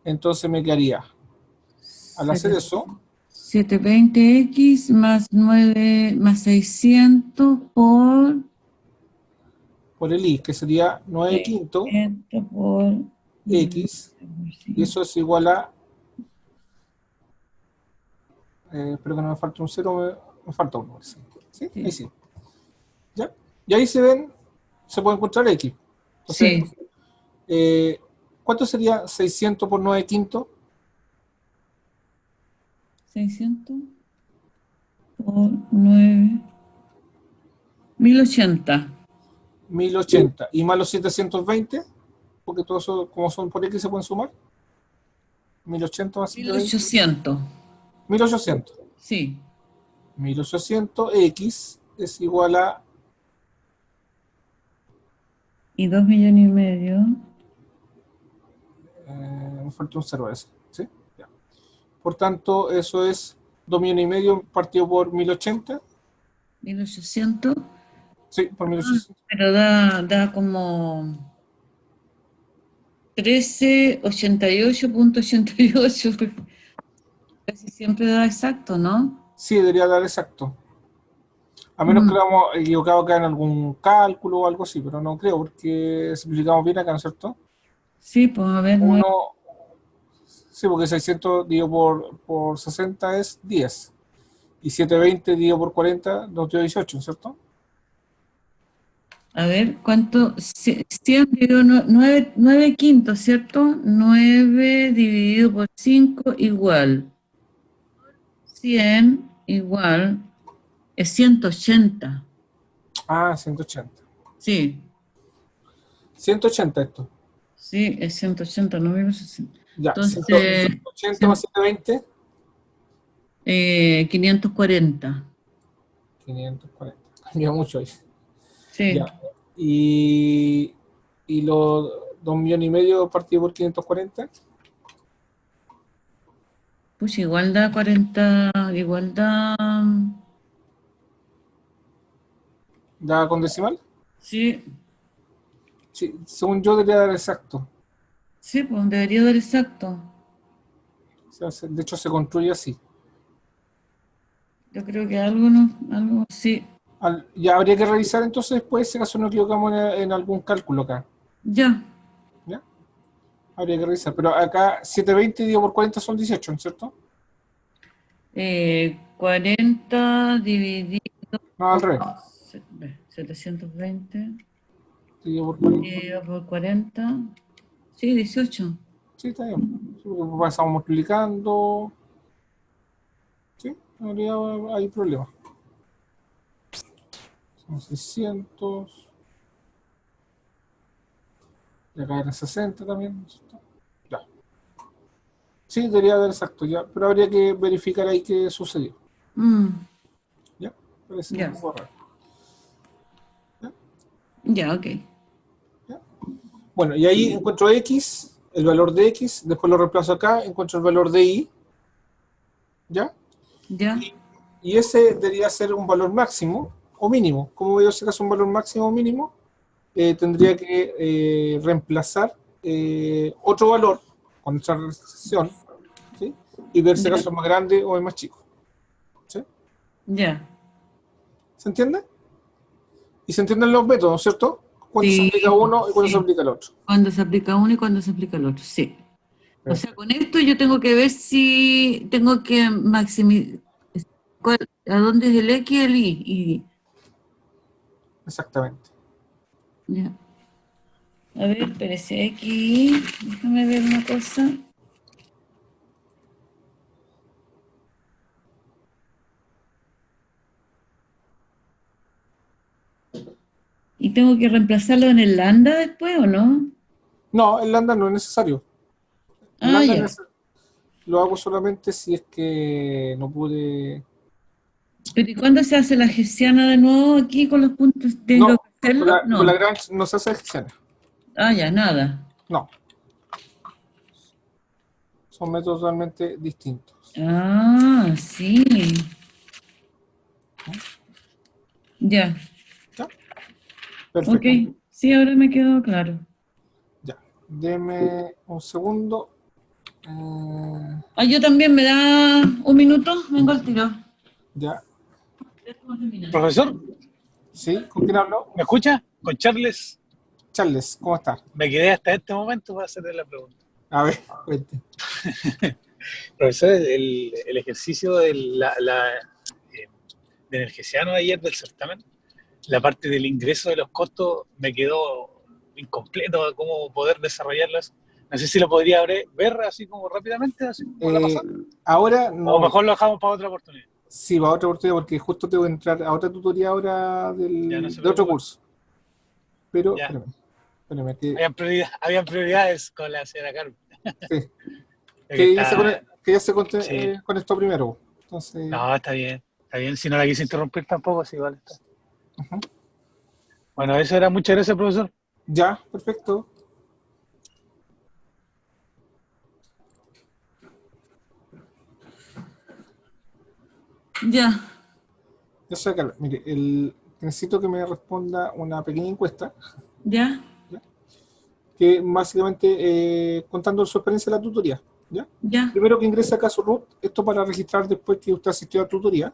Entonces me quedaría, al hacer eso, 720x más 9 más 600 por por el i, que sería 9 quinto 600 por x, y eso es igual a, espero que no me falte un cero, me falta uno. ¿Sí? Ahí sí. sí. ¿Ya? Y ahí se ven, se puede encontrar x. Entonces, Sí, eh, ¿cuánto sería 600 por 9 quinto? 600 por 9 1080. 1080. Y más los 720, porque todos eso, como son por x, se pueden sumar. 1080 más 720, 1800. 1800. Sí. 1800x es igual a, Y 2,5 millones. me falta un cero a ese, ¿sí? Ya. Por tanto, eso es 2 millones y medio partido por 1080. 1800. Sí, por 1800. Pero da como 1388,88. Casi siempre da exacto, ¿no? Sí, debería dar exacto. A menos que Mm. lo hemos equivocado acá en algún cálculo o algo así, pero no creo, porque simplificamos bien acá, ¿no es cierto? Sí, pues a ver, 9. Uno, sí, porque 600 dividido por 60 es 10. Y 720 dividido por 40 nos dio 18, ¿cierto? A ver, ¿cuánto? 100 dividido 9 quintos, ¿cierto? 9 dividido por 5 igual. 100 igual es 180. Ah, 180. Sí, 180 esto. sí, es 180, no 1060. Ya, Entonces, 180 más 720, 540. 540. Cambia mucho ahí. Sí, Ya. Y, y los 2 millones y medio partido por 540. pues igual da 40, igual da ¿Ya con decimal? Sí, Sí, según yo debería dar exacto. sí, pues debería dar exacto. O sea, de hecho se construye así. Yo creo que algo no, algo sí. Ya habría que revisar entonces después, si acaso nos equivocamos en algún cálculo acá. Ya. ¿Ya? Habría que revisar. Pero acá 720 dividido por 40 son 18, ¿no es cierto? 40 dividido No, al por revés. 720 Dividido por 40. dividido por 40. Sí, 18. Sí, está bien. Sí, porque pasamos multiplicando. Sí, no habría hay problema. Son 600. Y acá era 60 también, ¿no es cierto? Ya. Sí, debería haber exacto ya. Pero habría que verificar ahí qué sucedió. Mm, ¿Ya? Parece un ya, poco raro. ¿Ya? ya, ok. ¿Ya? Bueno, y ahí encuentro X, el valor de X, después lo reemplazo acá, encuentro el valor de Y, ¿ya? Ya, Y ese debería ser un valor máximo o mínimo. Como veo si acaso un valor máximo o mínimo, tendría que reemplazar otro valor con otra restricción, ¿sí? Y ver si ya, acaso es más grande o es más chico. ¿Sí? ya. ¿Se entiende? Y se entienden los métodos, ¿cierto? Cuando se Sí, aplica uno y cuando se sí. aplica el otro. Cuando se aplica uno y cuando se aplica el otro, sí. O sea, Perfecto. con esto yo tengo que ver si tengo que maximizar a dónde es el X y el Y. Exactamente. Ya. A ver, espérese, X, déjame ver una cosa. ¿Y tengo que reemplazarlo en el lambda después o no? No, el lambda no es necesario. El Ah, lambda ya. lo hago solamente si es que no pude. Pero ¿y cuándo se hace la hessiana de nuevo aquí con los puntos? ¿Tengo No, que hacerlo? con la No. Lagrange no se hace excepciones. Ah, ya, nada. No, son métodos totalmente distintos. Ah, sí. Ya. ¿Ya? Ok. Perfecto. Sí, ahora me quedó claro. Ya. Deme un segundo. Ah, yo también me da un minuto, vengo al tiro. Ya. Profesor, ¿Sí? ¿Con quién hablo? ¿me escucha? Con Charles, Charles, ¿cómo está? me quedé hasta este momento para hacerle la pregunta. A ver, cuente. Profesor, el ejercicio de Energiciano de ayer del certamen, la parte del ingreso de los costos me quedó incompleto, cómo poder desarrollarlas. No sé si lo podría ver así como rápidamente, así como la Eh, pasada, ahora o no. mejor lo dejamos para otra oportunidad. Sí, va a otra oportunidad porque justo te voy a entrar a otra tutoría ahora Ya no se de otro preocupe, curso. Pero, ya. espérame, que, Habían prioridades con la señora Carmen, sí, que está, que ya se sí, conectó primero. Entonces, no, está bien, si no la quise interrumpir tampoco, sí, vale, está. ujú. Bueno, eso era. Muchas gracias, profesor. Ya, perfecto. Ya, Yo soy Carlos. Mire, necesito que me responda una pequeña encuesta, ya, ¿ya? Que básicamente contando su experiencia en la tutoría. ¿Ya? ya, Primero que ingrese acá a su root, esto para registrar después que usted asistió a la tutoría.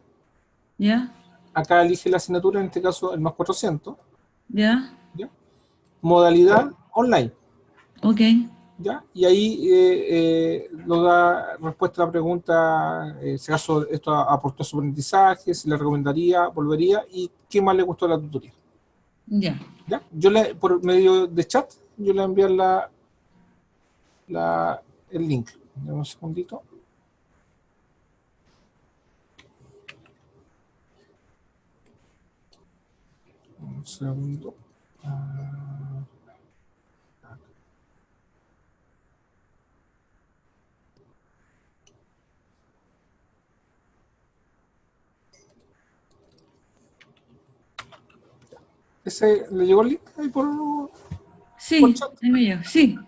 ya, Acá elige la asignatura, en este caso el más 400. ya. ¿Ya? Modalidad online. Ok, ¿Ya? Y ahí nos da respuesta a la pregunta, si acaso esto aportó su aprendizaje, si le recomendaría, volvería y qué más le gustó de la tutoría. ya. ¿Ya? Por medio de chat, yo le envié el link. Dame un segundito. Un segundo. Ah, ¿ese le llegó el link ahí por Sí, chat? ahí me llegó, sí.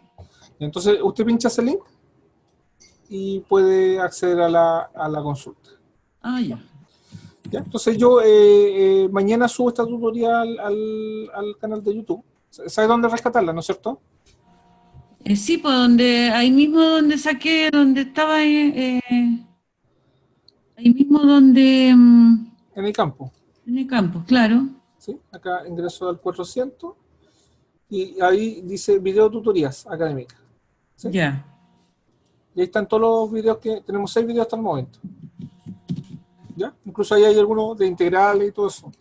Entonces usted pincha ese link y puede acceder a la consulta. Ah, ya. ¿Ya? Entonces yo mañana subo esta tutoría al canal de YouTube. ¿Sabes dónde rescatarla, no es cierto? Sí, pues ahí mismo donde saqué, donde estaba, ahí mismo donde, En el campo. en el campo, claro. ¿Sí? Acá ingreso al 400 y ahí dice video tutorías académicas. ¿Sí? Ya. Y ahí están todos los videos tenemos 6 videos hasta el momento. ¿Ya? Incluso ahí hay algunos de integrales y todo eso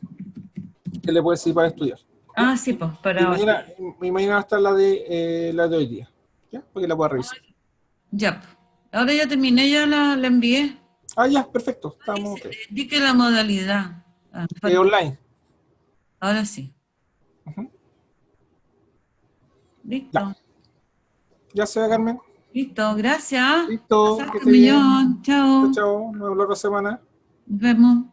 que le puede servir para estudiar. ¿Ya? Ah, sí, pues, Y para mañana va a estar la de hoy día. ¿Ya? Para que la pueda revisar. ya. Pues. Ahora ya terminé, ya la envié. Ah, ya, perfecto. Estamos ok. Di que la modalidad. Ah, Online. ahora sí. Ujú. Ya. Listo. Ya se va, Carmen. Listo, gracias. Listo, que Pasaste esté un bien. millón. Chao, Chao. chao. Nos vemos la otra semana. Nos vemos.